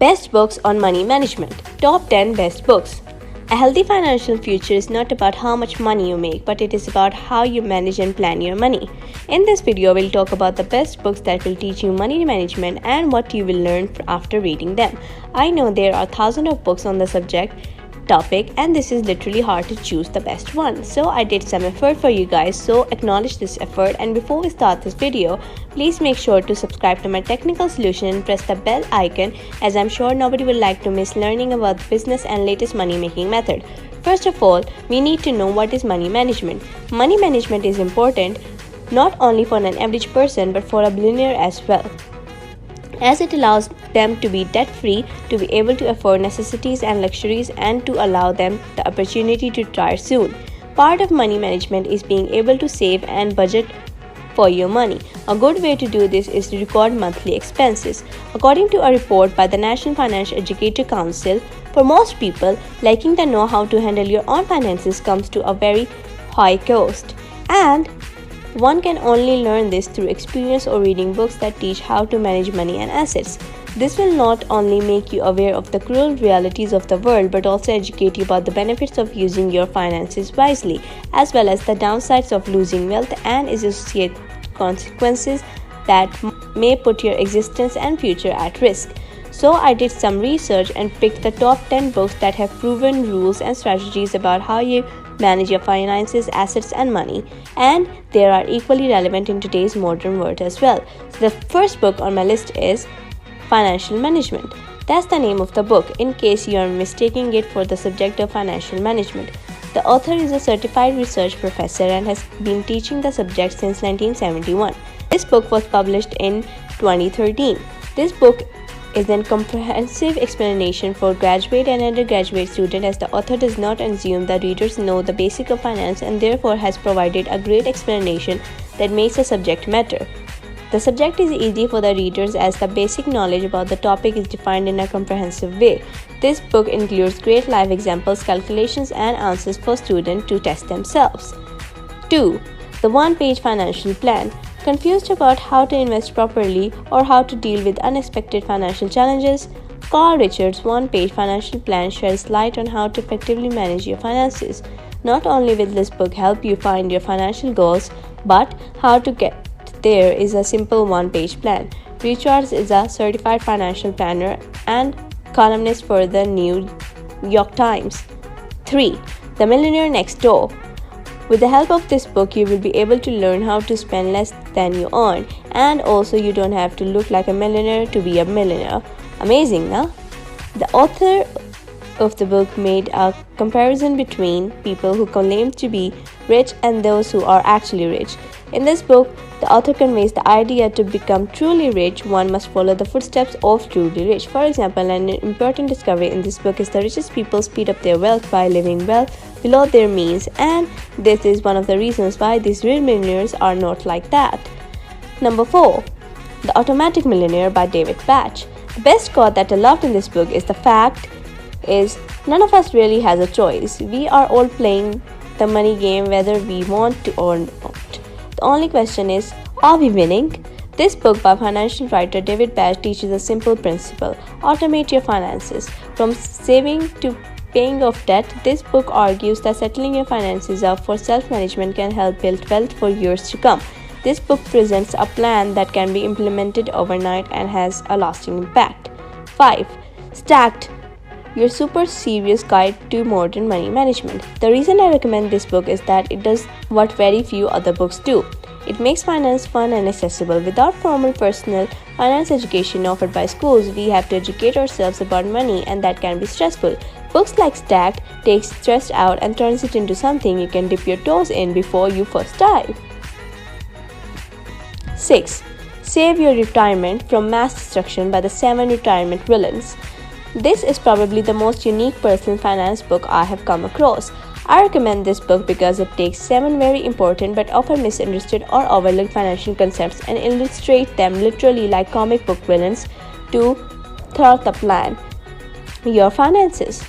Best books on money management. Top 10 best books. A healthy financial future is not about how much money you make, but it is about how you manage and plan your money. In this video, we'll talk about the best books that will teach you money management and what you will learn after reading them. I know there are thousands of books on the topic, and this is literally hard to choose the best one. So I did some effort for you guys, so acknowledge this effort. And before we start this video, please make sure to subscribe to my technical solution and press the bell icon, as I'm sure nobody will like to miss learning about business and latest money making method. First of all, we need to know what is money management. Money management is important not only for an average person but for a billionaire as well, as it allows them to be debt-free, to be able to afford necessities and luxuries, and to allow them the opportunity to retire soon. Part of money management is being able to save and budget for your money. A good way to do this is to record monthly expenses. According to a report by the National Financial Educator Council, for most people, liking to know how to handle your own finances comes to a very high cost, and one can only learn this through experience or reading books that teach how to manage money and assets. This will not only make you aware of the cruel realities of the world, but also educate you about the benefits of using your finances wisely, as well as the downsides of losing wealth and associated consequences that may put your existence and future at risk. So I did some research and picked the top 10 books that have proven rules and strategies about how you manage your finances, assets, and money, and they are equally relevant in today's modern world as well. So the first book on my list is Financial Management. That's the name of the book, in case you are mistaking it for the subject of financial management. The author is a certified research professor and has been teaching the subject since 1971. This book was published in 2013. This book is a comprehensive explanation for graduate and undergraduate students, as the author does not assume that readers know the basics of finance and therefore has provided a great explanation that makes the subject matter. The subject is easy for the readers as the basic knowledge about the topic is defined in a comprehensive way. This book includes great life examples, calculations, and answers for students to test themselves. 2. The One-Page Financial Plan. Confused about how to invest properly or how to deal with unexpected financial challenges? Carl Richards' One-Page Financial Plan sheds light on how to effectively manage your finances. Not only will this book help you find your financial goals, but how to get there is a simple one-page plan. Richards is a certified financial planner and columnist for the New York Times. 3. The Millionaire Next Door. With the help of this book, you will be able to learn how to spend less than you earn, and also you don't have to look like a millionaire to be a millionaire. Amazing, huh? The author of the book made a comparison between people who claim to be rich and those who are actually rich. In this book, the author conveys the idea to become truly rich, one must follow the footsteps of truly rich. For example, an important discovery in this book is the richest people speed up their wealth by living well below their means, and this is one of the reasons why these real millionaires are not like that. Number 4. The Automatic Millionaire by David Batch. The best quote that I loved in this book is the fact is none of us really has a choice. We are all playing the money game whether we want to or not. The only question is, are we winning? This book by financial writer David Batch teaches a simple principle: automate your finances. From saving to paying off debt, this book argues that settling your finances up for self-management can help build wealth for years to come. This book presents a plan that can be implemented overnight and has a lasting impact. 5. Stacked, your super serious guide to modern money management. The reason I recommend this book is that it does what very few other books do. It makes finance fun and accessible. Without formal personal finance education offered by schools, we have to educate ourselves about money, and that can be stressful. Books like Stacked takes stress out and turns it into something you can dip your toes in before you first dive. 6. Save Your Retirement from Mass Destruction by the 7 Retirement Villains. This is probably the most unique personal finance book I have come across. I recommend this book because it takes 7 very important but often misunderstood or overlooked financial concepts and illustrates them literally like comic book villains to thwart the plan your finances.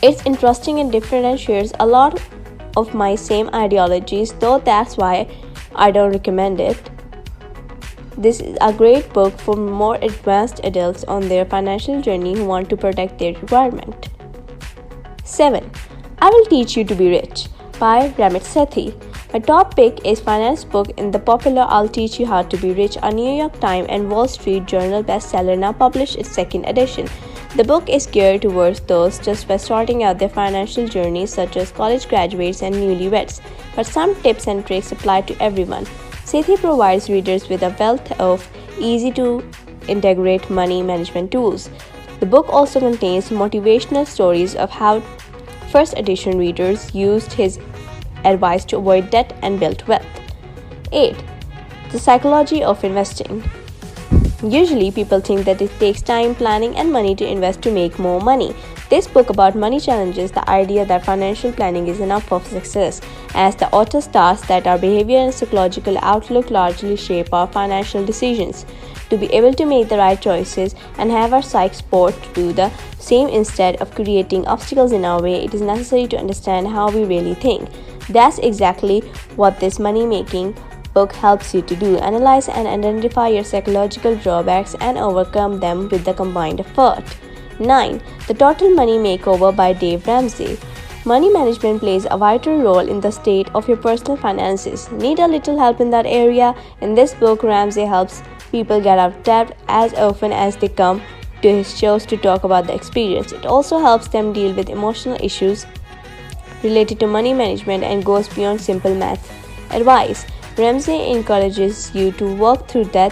It's interesting and different and shares a lot of my same ideologies, though that's why I don't recommend it. This is a great book for more advanced adults on their financial journey who want to protect their retirement. 7. I Will Teach You to Be Rich by Ramit Sethi. My top pick is finance book in the popular I'll Teach You How to Be Rich, a New York Times and Wall Street Journal bestseller, now published its second edition. The book is geared towards those just starting out their financial journeys, such as college graduates and newlyweds, but some tips and tricks apply to everyone. Sethi provides readers with a wealth of easy-to-integrate money management tools. The book also contains motivational stories of how first edition readers used his advice to avoid debt and build wealth. 8. The Psychology of Investing. Usually, people think that it takes time, planning, and money to invest to make more money. This book about money challenges the idea that financial planning is enough for success, as the author states that our behavior and psychological outlook largely shape our financial decisions. To be able to make the right choices and have our psyche support to do the same instead of creating obstacles in our way, it is necessary to understand how we really think. That's exactly what this money-making book helps you to do. Analyze and identify your psychological drawbacks and overcome them with the combined effort. 9. The Total Money Makeover by Dave Ramsey. Money management plays a vital role in the state of your personal finances. Need a little help in that area? In this book, Ramsey helps people get out of debt as often as they come to his shows to talk about the experience. It also helps them deal with emotional issues related to money management and goes beyond simple math advice. Ramsey encourages you to work through debt,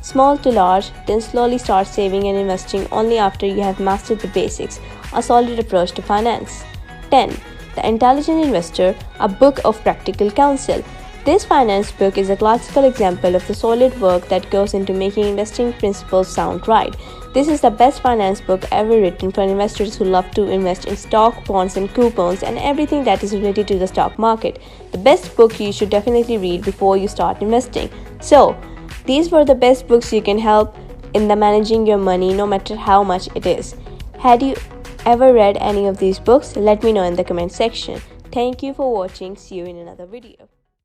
small to large, then slowly start saving and investing only after you have mastered the basics, a solid approach to finance. 10. The Intelligent Investor, a book of practical counsel. This finance book is a classical example of the solid work that goes into making investing principles sound right. This is the best finance book ever written for investors who love to invest in stock, bonds, and coupons, and everything that is related to the stock market. The best book you should definitely read before you start investing. So, these were the best books you can help in the managing your money, no matter how much it is. Had you ever read any of these books? Let me know in the comment section. Thank you for watching. See you in another video.